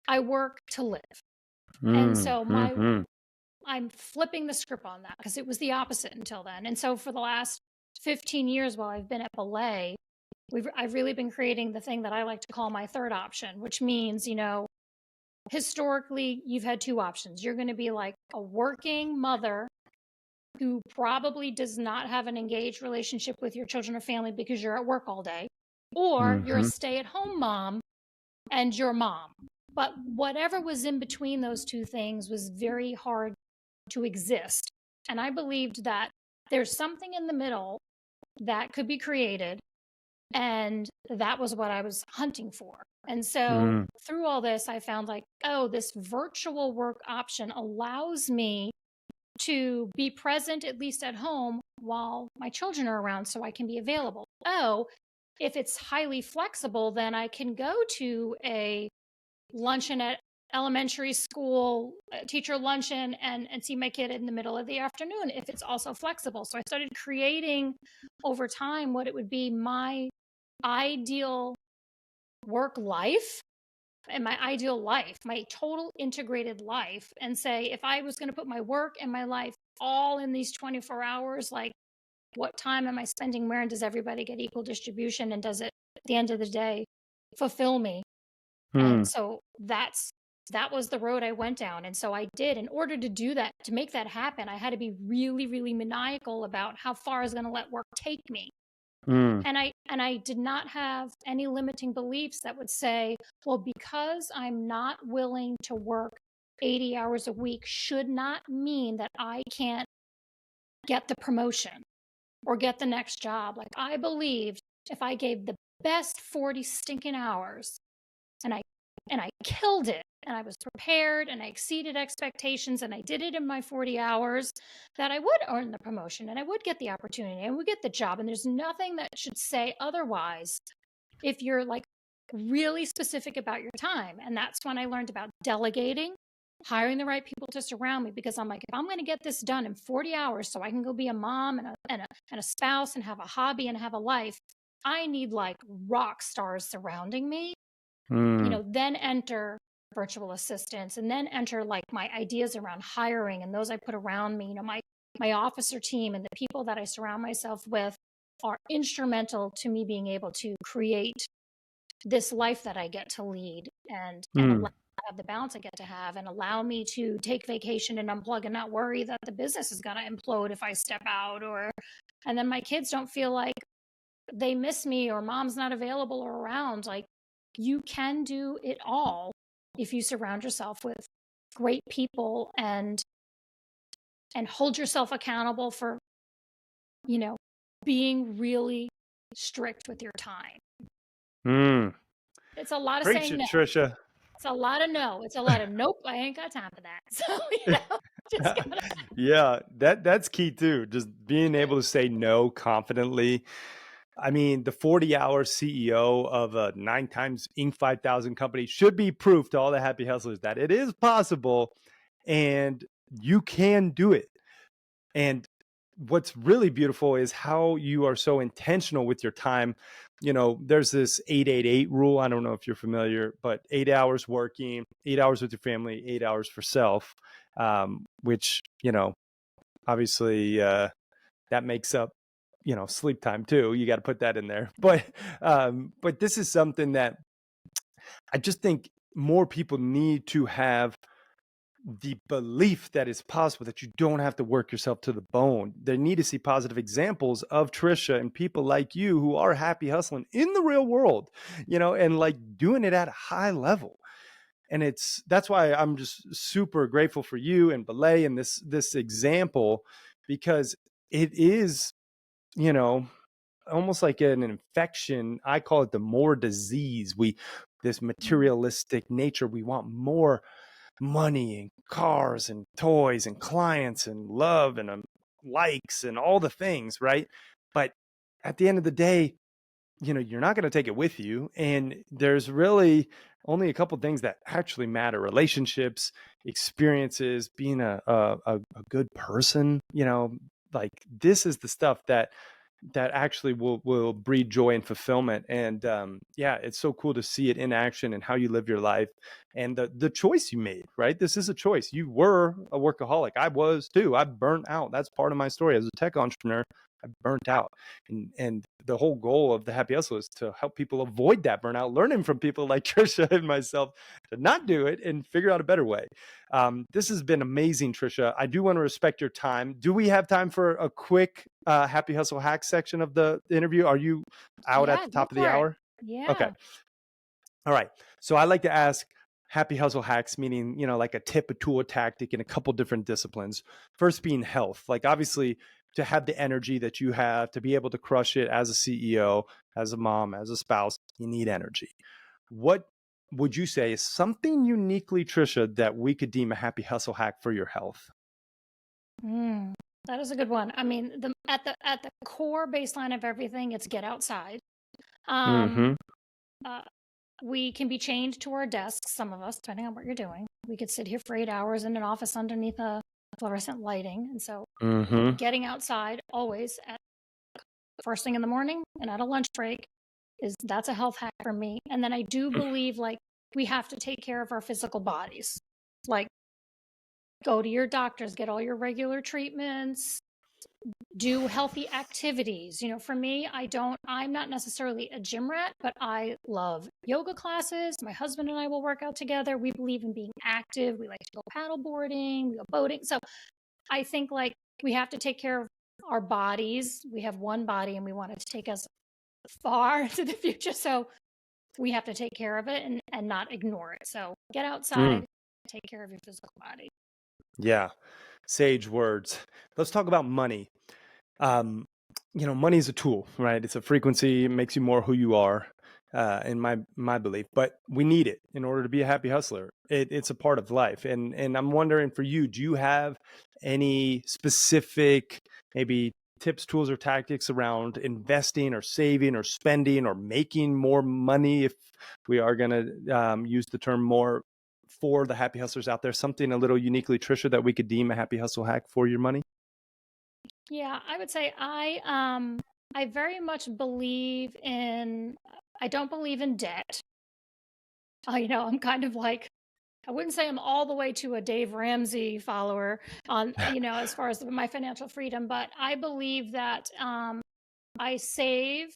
I work to live. And so I'm flipping the script on that because it was the opposite until then. And so for the last 15 years while I've been at Belay, I've really been creating the thing that I like to call my third option, which means, historically you've had two options. You're going to be like a working mother who probably does not have an engaged relationship with your children or family because you're at work all day, or you're a stay-at-home mom and you're mom. But whatever was in between those two things was very hard to exist. And I believed that there's something in the middle that could be created. And that was what I was hunting for. And so through all this, I found like, oh, this virtual work option allows me to be present, at least at home, while my children are around so I can be available. Oh, if it's highly flexible, then I can go to a luncheon at elementary school, teacher luncheon, and see my kid in the middle of the afternoon if it's also flexible. So I started creating over time what it would be my ideal work life and my ideal life, my total integrated life, and say, if I was going to put my work and my life all in these 24 hours, like what time am I spending where, and does everybody get equal distribution, and does it at the end of the day fulfill me? And so that was the road I went down. And so I did. In order to do that, to make that happen, I had to be really, really maniacal about how far I was going to let work take me. And I did not have any limiting beliefs that would say, well, because I'm not willing to work 80 hours a week should not mean that I can't get the promotion or get the next job. Like I believed if I gave the best 40 stinking hours and I killed it and I was prepared and I exceeded expectations and I did it in my 40 hours, that I would earn the promotion and I would get the opportunity and would get the job. And there's nothing that should say otherwise if you're like really specific about your time. And that's when I learned about delegating, hiring the right people to surround me, because I'm like, if I'm going to get this done in 40 hours so I can go be a mom and a spouse and have a hobby and have a life, I need like rock stars surrounding me. Then enter virtual assistants, and then enter like my ideas around hiring and those I put around me. My officer team and the people that I surround myself with are instrumental to me being able to create this life that I get to lead and allow have the balance I get to have, and allow me to take vacation and unplug and not worry that the business is going to implode if I step out, and then my kids don't feel like they miss me or mom's not available or around. Like, you can do it all if you surround yourself with great people and hold yourself accountable for, being really strict with your time. It's a lot of Preach saying it, no. Tricia. It's a lot of no. It's a lot of nope. I ain't got time for that. So, just gotta. Yeah, that's key too. Just being able to say no confidently. I mean, the 40-hour CEO of a 9 times Inc. 5000 company should be proof to all the happy hustlers that it is possible and you can do it. And what's really beautiful is how you are so intentional with your time. There's this 888 rule. I don't know if you're familiar, but 8 hours working, 8 hours with your family, 8 hours for self, which, obviously that makes up, sleep time too. You got to put that in there. But this is something that I just think more people need to have the belief that it's possible, that you don't have to work yourself to the bone. They need to see positive examples of Tricia and people like you who are happy hustling in the real world, and like doing it at a high level. And that's why I'm just super grateful for you and Belay and this example, because it is, you know, almost like an infection. I call it the more disease. This materialistic nature, we want more money and cars and toys and clients and love and likes and all the things, right? But at the end of the day, you're not going to take it with you. And there's really only a couple things that actually matter: relationships, experiences, being a good person. Like, this is the stuff that actually will breed joy and fulfillment. And yeah, it's so cool to see it in action and how you live your life and the choice you made, right? This is a choice. You were a workaholic. I was too. I burnt out. That's part of my story as a tech entrepreneur. I burnt out. And the whole goal of the Happy Hustle is to help people avoid that burnout, learning from people like Tricia and myself to not do it and figure out a better way. This has been amazing, Tricia. I do want to respect your time. Do we have time for a quick Happy Hustle hack section of the interview? Are you out at Yeah, the go top of the for it. hour? Okay. Yeah. All right. So I like to ask happy hustle hacks, meaning, like a tip, a tool, a tactic in a couple different disciplines. First being health. Like, obviously, to have the energy that you have, to be able to crush it as a CEO, as a mom, as a spouse, you need energy. What would you say is something uniquely, Tricia, that we could deem a happy hustle hack for your health? That is a good one. I mean, at the core baseline of everything, it's get outside. Um, Mm-hmm. uh, we can be chained to our desks, some of us, depending on what you're doing. We could sit here for 8 hours in an office underneath a fluorescent lighting. And so Mm-hmm. getting outside always at first thing in the morning and at a lunch break that's a health hack for me. And then I do believe like we have to take care of our physical bodies. Like, go to your doctors, get all your regular treatments, do healthy activities. For me, I'm not necessarily a gym rat, but I love yoga classes. My husband and I will work out together. We believe in being active. We like to go paddle boarding, we go boating. So I think like we have to take care of our bodies. We have one body and we want it to take us far into the future. So we have to take care of it and not ignore it. So get outside, take care of your physical body. Yeah. Sage words. Let's talk about money. Money is a tool, right? It's a frequency. It makes you more who you are, in my belief. But we need it in order to be a happy hustler. It's a part of life. And I'm wondering, for you, do you have any specific maybe tips, tools, or tactics around investing or saving or spending or making more money, if we are going to use the term more, for the happy hustlers out there? Something a little uniquely Tricia that we could deem a happy hustle hack for your money? Yeah, I would say I very much believe in I don't believe in debt. I'm kind of like I wouldn't say I'm all the way to a Dave Ramsey follower on, as far as my financial freedom, but I believe that I save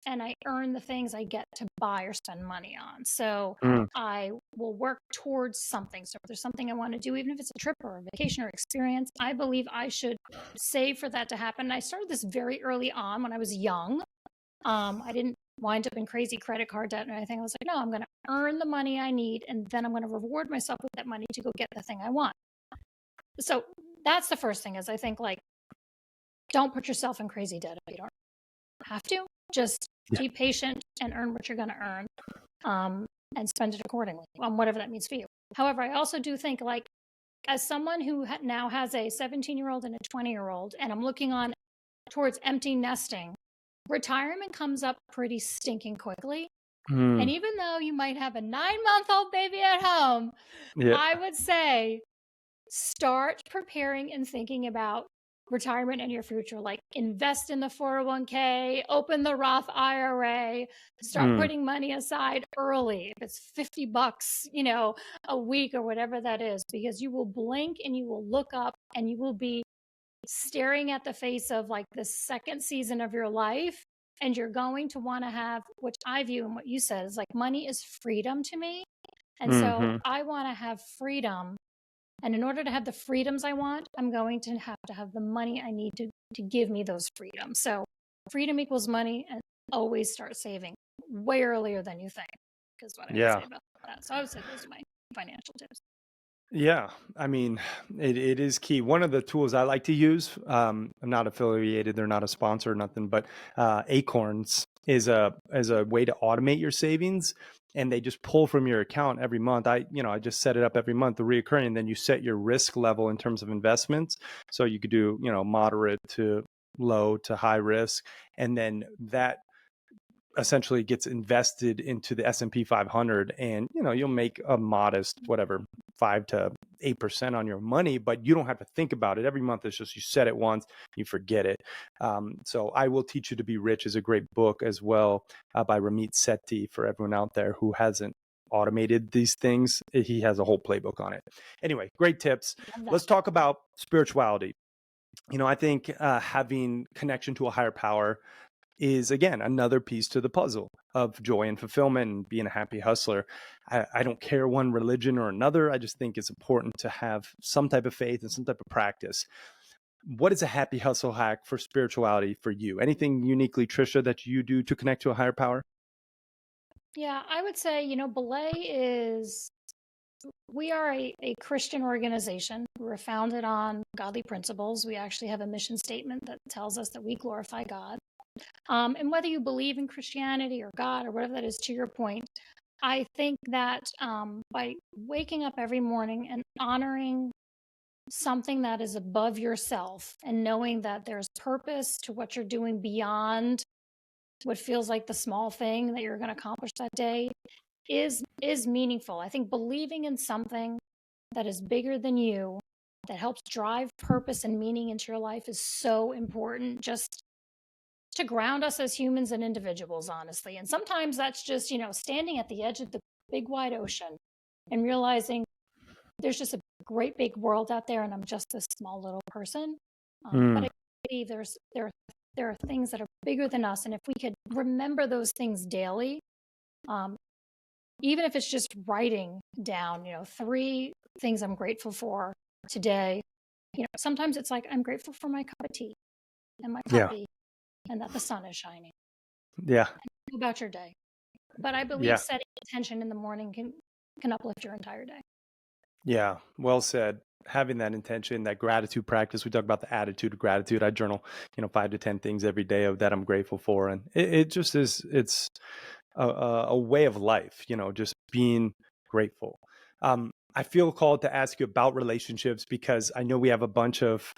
and I earn the things I get to buy or spend money on. So Mm, I will work towards something. So if there's something I want to do, even if it's a trip or a vacation or experience, I believe I should save for that to happen. And I started this very early on when I was young. I didn't wind up in crazy credit card debt or anything. I was like, no, I'm going to earn the money I need, and then I'm going to reward myself with that money to go get the thing I want. So that's the first thing is I think like, don't put yourself in crazy debt if you don't have to. Just yeah. be patient and earn what you're going to earn. and spend it accordingly on whatever that means for you. However, I also do think, like, as someone who now has a 17-year-old and a 20-year-old, and I'm looking on towards empty nesting, retirement comes up pretty stinking quickly. And Mm, even though you might have a 9-month-old baby at home, yeah. I would say start preparing and thinking about retirement in your future. Like, invest in the 401k, open the Roth IRA, start Mm, putting money aside early. If it's $50, a week or whatever that is, because you will blink and you will look up and you will be staring at the face of like the second season of your life. And you're going to want to have, which I view and what you said is like, money is freedom to me. And so hmm I want to have freedom. And in order to have the freedoms I want, I'm going to have the money I need to give me those freedoms. So freedom equals money, and always start saving way earlier than you think, is what I would say Yeah. about that. So I would say those are my financial tips. Yeah, I mean, it is key. One of the tools I like to use, I'm not affiliated, they're not a sponsor or nothing, but Acorns is a way to automate your savings, and they just pull from your account every month. I just set it up every month, the reoccurring, and then you set your risk level in terms of investments. So you could do, moderate to low to high risk, and then that essentially gets invested into the S&P 500, and you'll make a modest whatever 5 to 8% on your money, but you don't have to think about it every month. It's just you set it once, you forget it. So I Will Teach You to Be Rich is a great book as well, by Ramit Sethi, for everyone out there who hasn't automated these things. He has a whole playbook on it. Anyway, great tips. Love that. Let's talk about spirituality. I think having connection to a higher power is, again, another piece to the puzzle of joy and fulfillment and being a happy hustler. I don't care one religion or another. I just think it's important to have some type of faith and some type of practice. What is a happy hustle hack for spirituality for you? Anything uniquely, Tricia, that you do to connect to a higher power? Yeah, I would say, Belay we are a Christian organization. We were founded on godly principles. We actually have a mission statement that tells us that we glorify God. And whether you believe in Christianity or God or whatever that is, to your point, I think that by waking up every morning and honoring something that is above yourself and knowing that there's purpose to what you're doing beyond what feels like the small thing that you're going to accomplish that day is meaningful. I think believing in something that is bigger than you, that helps drive purpose and meaning into your life, is so important, just to ground us as humans and individuals, honestly. And sometimes that's just, standing at the edge of the big wide ocean and realizing there's just a great big world out there and I'm just this small little person. But I Mm, believe there are things that are bigger than us. And if we could remember those things daily, um, even if it's just writing down, 3 things I'm grateful for today. Sometimes it's like, I'm grateful for my cup of tea and my yeah, coffee and that the sun is shining. yeah, Go about your day. But I believe yeah, setting intention in the morning can uplift your entire day. yeah. Well said. Having that intention, that gratitude practice. We talk about the attitude of gratitude. I journal, 5 to 10 things every day of that I'm grateful for, and it just is. It's a way of life, just being grateful. I feel called to ask you about relationships because I know we have a bunch of,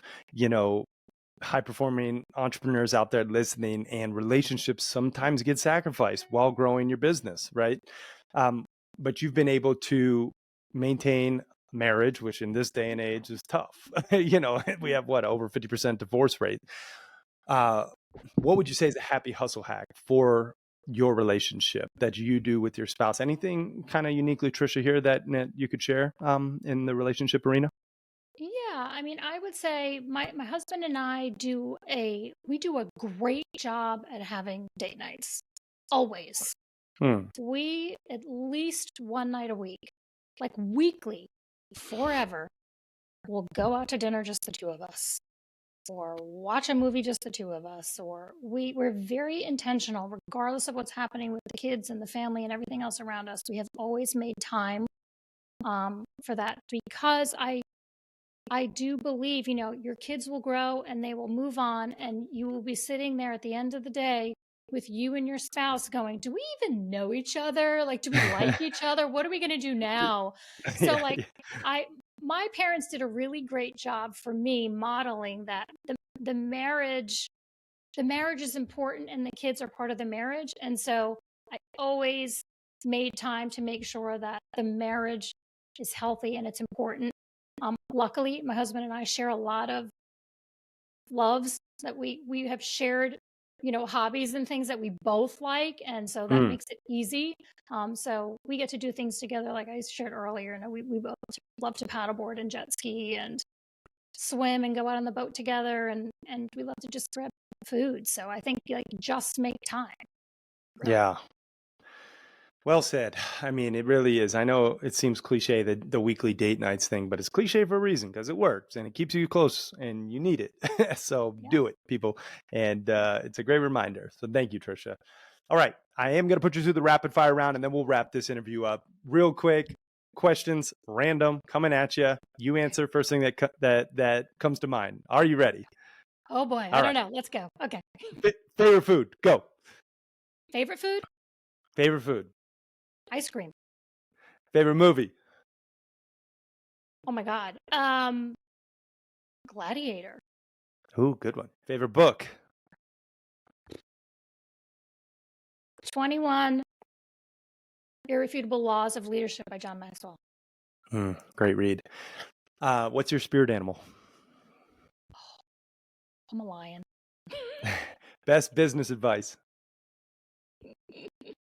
high performing entrepreneurs out there listening, and relationships sometimes get sacrificed while growing your business, right? Um, but you've been able to maintain marriage, which in this day and age is tough. We have what, over 50% divorce rate. Uh, what would you say is a happy hustle hack for your relationship that you do with your spouse? Anything kind of uniquely, Tricia, here that you could share in the relationship arena? Yeah, I mean, I would say my husband and I do a great job at having date nights. Always. Hmm. We at least one night a week, like weekly, forever, we'll go out to dinner just the two of us, or watch a movie just the two of us, or we're very intentional, regardless of what's happening with the kids and the family and everything else around us. We have always made time for that, because I do believe, your kids will grow and they will move on, and you will be sitting there at the end of the day with you and your spouse going, do we even know each other? Like, do we like each other? What are we going to do now? So, Yeah, like, yeah. my parents did a really great job for me modeling that the marriage, the marriage is important and the kids are part of the marriage. And so I always made time to make sure that the marriage is healthy and it's important. Luckily, my husband and I share a lot of loves that we have shared, hobbies and things that we both like, and so that Mm, makes it easy. So we get to do things together, like I shared earlier. We both love to paddleboard and jet ski and swim and go out on the boat together, and we love to just grab food. So I think, like, just make time, really. yeah. Well said. I mean, it really is. I know it seems cliche, the weekly date nights thing, but it's cliche for a reason because it works and it keeps you close and you need it. So Yeah. do it, people. And it's a great reminder. So thank you, Tricia. All right. I am going to put you through the rapid fire round and then we'll wrap this interview up real quick. Questions, random, coming at you. You Okay. answer first thing that comes to mind. Are you ready? Oh boy, I All don't right. know. Let's go. Okay. Favorite food? Go. Favorite food? Favorite food. Ice cream. Favorite movie? Oh my God. Gladiator. Ooh, good one. Favorite book? 21 Irrefutable Laws of Leadership by John Maxwell. Great read. What's your spirit animal? I'm a lion. Best business advice?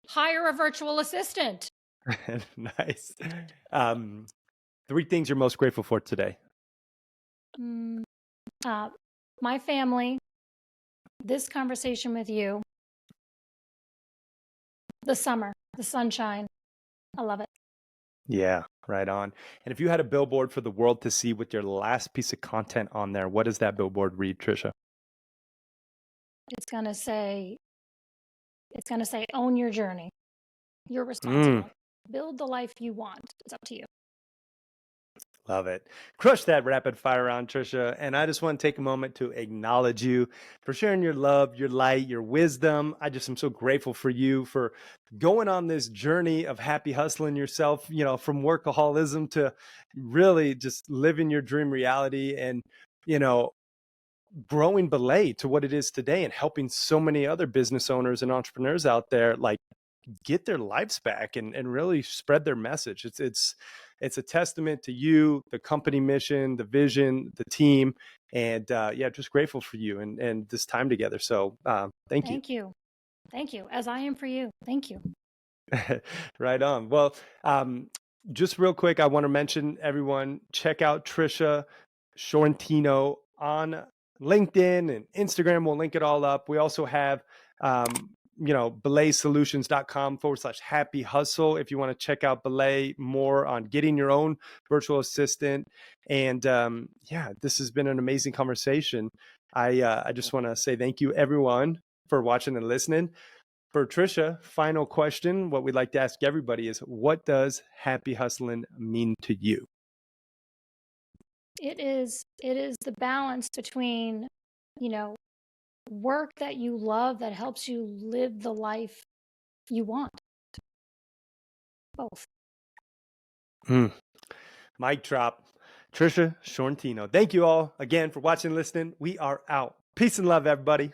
Hire a virtual assistant. Nice. Um, three things you're most grateful for today. Mm, my family, this conversation with you, the summer, the sunshine. I love it. Yeah, right on. And if you had a billboard for the world to see with your last piece of content on there, what does that billboard read, Tricia? It's gonna say, own your journey. You're Mm, responsible. Build the life you want. It's up to you. love it. Crush that rapid fire round, Tricia. And I just want to take a moment to acknowledge you for sharing your love, your light, your wisdom. I just am so grateful for you for going on this journey of happy hustling yourself, from workaholism to really just living your dream reality and, you know, growing Belay to what it is today and helping so many other business owners and entrepreneurs out there like get their lives back and really spread their message. It's a testament to you, the company mission, the vision, the team, and yeah, just grateful for you and this time together. So thank you. Thank you. Thank you. As I am for you. Thank you. Right on. Well, just real quick, I want to mention everyone check out Tricia Sciortino on LinkedIn and Instagram. We'll link it all up. We also have, belaysolutions.com/happy hustle. If you want to check out Belay more on getting your own virtual assistant. And yeah, this has been an amazing conversation. I just want to say thank you everyone for watching and listening. For Tricia, final question. What we'd like to ask everybody is what does happy hustling mean to you? It is the balance between, work that you love that helps you live the life you want. Both. Mm. Mic drop. Tricia Sciortino. Thank you all again for watching and listening. We are out. Peace and love, everybody.